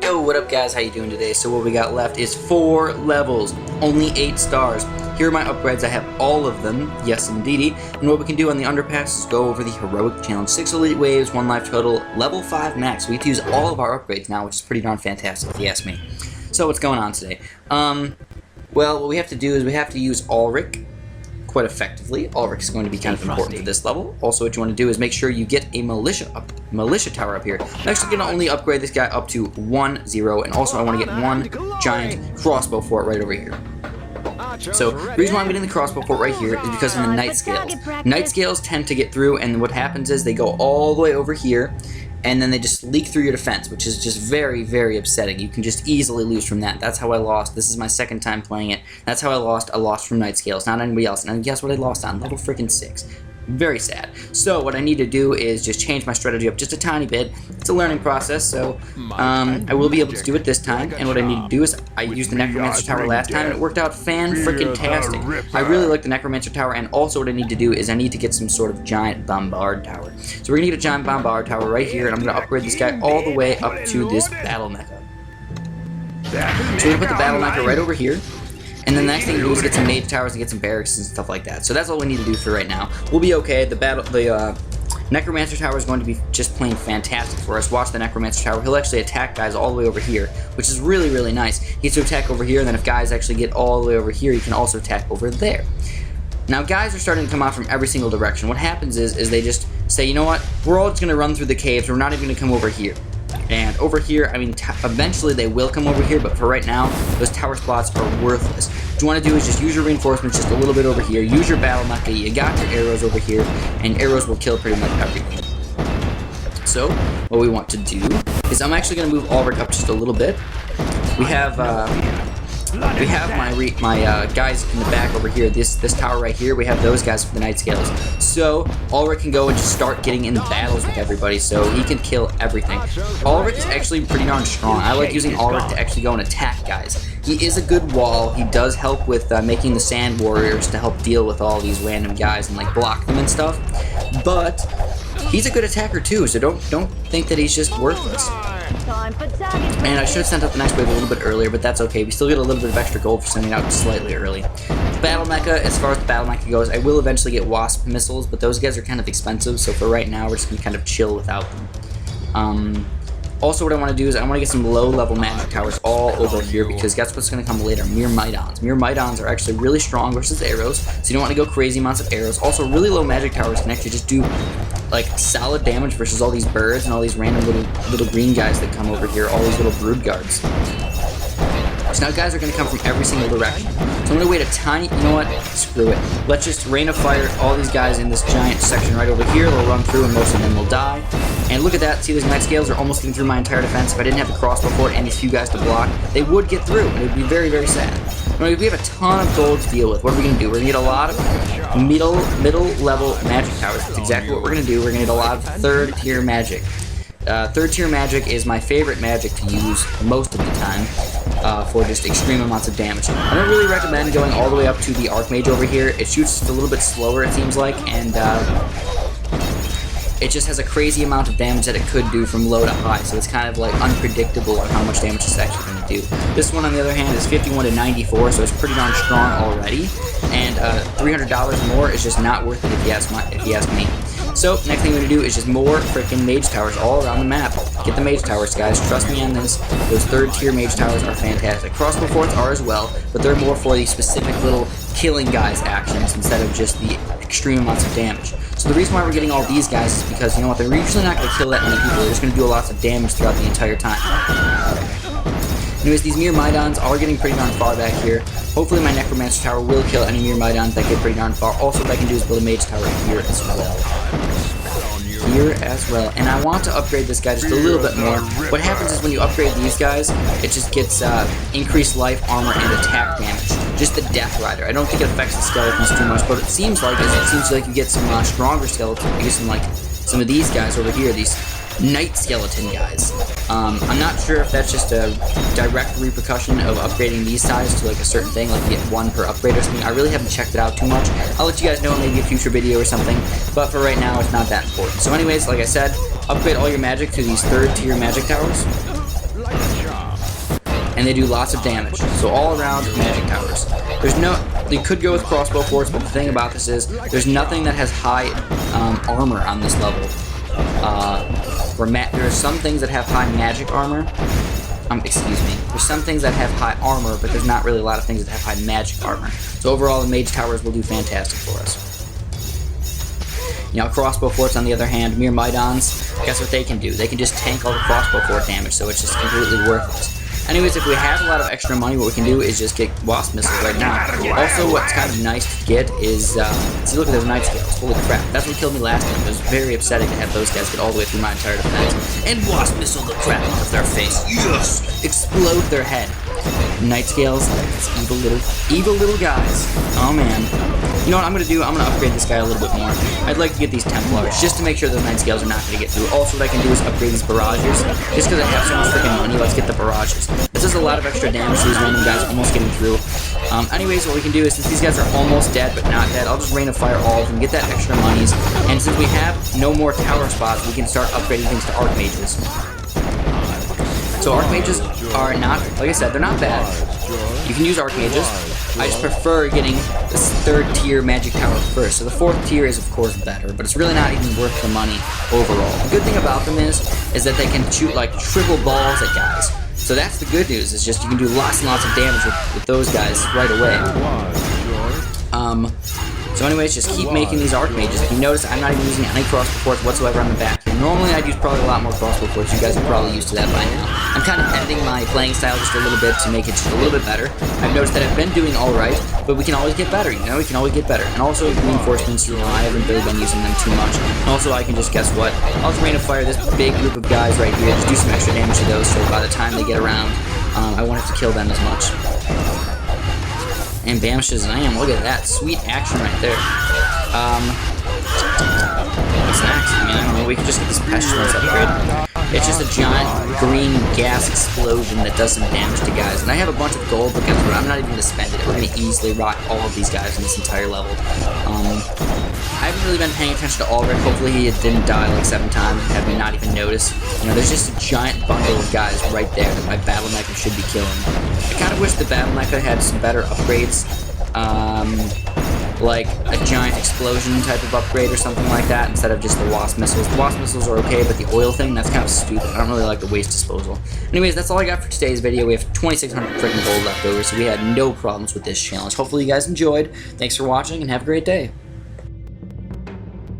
Yo, what up guys, how you doing today? So what we got left is 4 levels, only 8 stars. Here are my upgrades, I have all of them, yes indeedy. And what we can do on the Underpass is go over the Heroic Challenge. 6 Elite Waves, 1 life total, level 5 max. We get to use all of our upgrades now, which is pretty darn fantastic if you ask me. So what's going on today? Well, what we have to do is we have to use Ulrich quite effectively. Ulrich is going to be kind of important for this level. Also, what you want to do is make sure you get a militia tower up here. I'm actually going to only upgrade this guy up to 1-0, and also I want to get 1 giant crossbow fort right over here. So, the reason why I'm getting the crossbow fort right here is because of the night scales. Night scales tend to get through, and what happens is they go all the way over here, and then they just leak through your defense, which is just very, very upsetting. You can just easily lose from that. That's how I lost. This is my second time playing it. That's how I lost. I lost from night scales, not anybody else. And guess what I lost on? Level freaking 6. Very sad. So what I need to do is just change my strategy up just a tiny bit. It's a learning process, so I will be able to do it this time. And what I need to do is I used the Necromancer Tower last time, and it worked out fan-freaking-tastic. I really like the Necromancer Tower, and also what I need to do is I need to get some sort of giant Bombard Tower. So we're going to get a giant Bombard Tower right here, and I'm going to upgrade this guy all the way up to this Battle Mecha. So we're going to put the Battle Mecha right over here. And then the next thing we do is get some mage towers and get some barracks and stuff like that. So that's all we need to do for right now. We'll be okay. The Necromancer Tower is going to be just plain fantastic for us. Watch the Necromancer Tower. He'll actually attack guys all the way over here, which is really, really nice. He gets to attack over here, and then if guys actually get all the way over here, he can also attack over there. Now, guys are starting to come out from every single direction. What happens is they just say, you know what? We're all just going to run through the caves. We're not even going to come over here. And over here, I mean, eventually they will come over here, but for right now, those tower spots are worthless. What you want to do is just use your reinforcements just a little bit over here, use your battle mecha, you got your arrows over here, and arrows will kill pretty much everything. So, what we want to do is I'm actually going to move Ulrich up just a little bit. We have my guys in the back over here, this tower right here, we have those guys with the night scales. So, Ulrich can go and just start getting in battles with everybody, so he can kill everything. Ulrich is actually pretty darn strong. I like using Ulrich to actually go and attack guys. He is a good wall. He does help with making the sand warriors to help deal with all these random guys and like block them and stuff. But he's a good attacker too, so don't think that he's just worthless. And I should have sent out the next wave a little bit earlier, but that's okay. We still get a little bit of extra gold for sending out slightly early. The Battle Mecha, as far as the Battle Mecha goes, I will eventually get Wasp missiles, but those guys are kind of expensive, so for right now, we're just going to kind of chill without them. Also, what I want to do is I want to get some low-level magic towers all over here, because guess what's going to come later? Myrmidons. Myrmidons are actually really strong versus arrows, so you don't want to go crazy amounts of arrows. Also, really low magic towers can actually just do like solid damage versus all these birds and all these random little green guys that come over here, all these little brood guards. So now guys are going to come from every single direction. So I'm going to wait a tiny, you know what, screw it. Let's just rain of fire all these guys in this giant section right over here. They'll run through and most of them will die. And look at that, see those night scales are almost getting through my entire defense. If I didn't have the crossbow fort and these few guys to block, they would get through, and it would be very, very sad. We have a ton of gold to deal with. What are we going to do? We're going to get a lot of middle-level magic towers. That's exactly what we're going to do. We're going to get a lot of third-tier magic. Third-tier magic is my favorite magic to use most of the time for just extreme amounts of damage. I don't really recommend going all the way up to the Archmage over here. It shoots just a little bit slower, it seems like, and it just has a crazy amount of damage that it could do from low to high, so it's kind of like unpredictable on how much damage it's actually going to do. This one, on the other hand, is 51 to 94, so it's pretty darn strong already, and $300 more is just not worth it if you ask me. So, next thing we're going to do is just more freaking mage towers all around the map. Get the mage towers, guys. Trust me on this. Those third-tier mage towers are fantastic. Crossbow forts are as well, but they're more for the specific little killing guys actions instead of just the extreme amounts of damage. So the reason why we're getting all these guys is because, you know what, they're usually not going to kill that many people. They're just going to do lots of damage throughout the entire time. Anyways, these Myrmidons are getting pretty darn far back here. Hopefully my Necromancer Tower will kill any Myrmidons that get pretty darn far. Also, what I can do is build a Mage Tower here as well. And I want to upgrade this guy just a little bit more. What happens is when you upgrade these guys, it just gets increased life, armor, and attack damage. Just the Death Rider. I don't think it affects the skeletons too much, but it seems like you get some stronger skeletons. You get some, like, some of these guys over here, these Night Skeleton guys. I'm not sure if that's just a direct repercussion of upgrading these sides to like a certain thing, like you get one per upgrade or something. I really haven't checked it out too much. I'll let you guys know in maybe a future video or something, but for right now, it's not that important. So anyways, like I said, upgrade all your magic to these third tier magic towers. and they do lots of damage. So all around magic towers. You could go with crossbow forts, but the thing about this is there's nothing that has high armor on this level. There are some things that have high magic armor. Excuse me. There's some things that have high armor, but there's not really a lot of things that have high magic armor. So overall, the mage towers will do fantastic for us. You know, crossbow forts, on the other hand, mere Mydons, guess what they can do? They can just tank all the crossbow fort damage, so it's just completely worthless. Anyways, if we have a lot of extra money, what we can do is just get wasp missiles right now. Also, what's kind of nice to get is, see, look at those night scales. Holy crap, that's what killed me last time. It was very upsetting to have those guys get all the way through my entire defense. And wasp missile the crap out of their face. Yes! Explode their head. Night scales, evil little guys. Oh man. You know what I'm gonna do? I'm gonna upgrade this guy a little bit more. I'd like to get these Templars just to make sure those night scales are not gonna get through. Also, what I can do is upgrade these barrages. Just because I have so much freaking money, let's get the barrages. This does a lot of extra damage to these random guys almost getting through. Anyways, what we can do is, since these guys are almost dead but not dead, I'll just rain of fire all of them, get that extra monies, and since we have no more tower spots, we can start upgrading things to archmages. So archmages are not, like I said, they're not bad. You can use archmages. I just prefer getting this 3rd tier magic tower first. So the 4th tier is of course better, but it's really not even worth the money overall. The good thing about them is that they can shoot like triple balls at guys. So that's the good news, is just you can do lots and lots of damage with those guys right away. So anyways, just keep making these archmages. If you notice, I'm not even using any crossbow forts whatsoever on the back here. Normally I'd use probably a lot more crossbow forts. You guys are probably used to that by now. I'm kind of editing my playing style just a little bit to make it just a little bit better. I've noticed that I've been doing alright, but we can always get better, you know? We can always get better. And also reinforcements, you know, I haven't really been using them too much. And also I can just, guess what? I'll just rain of fire this big group of guys right here, just do some extra damage to those, so by the time they get around, I won't have to kill them as much. And bam shazam, look at that. Sweet action right there. What's next? I mean, I don't know, we could just get this pestilence upgrade. It's just a giant green gas explosion that does some damage to guys. And I have a bunch of gold, but guess what? I'm not even going to spend it. We're going to easily rock all of these guys in this entire level. I haven't really been paying attention to Ulrich. Hopefully he didn't die like 7 times and have me not even notice. You know, there's just a giant bundle of guys right there that my Battle Mecha should be killing. I kind of wish the Battle Mecha had some better upgrades. Like a giant explosion type of upgrade or something like that instead of just the wasp missiles. The wasp missiles are okay, but the oil thing, that's kind of stupid. I don't really like the waste disposal. Anyways, that's all I got for today's video. We have 2,600 freaking gold left over, so we had no problems with this challenge. Hopefully you guys enjoyed. Thanks for watching, and have a great day.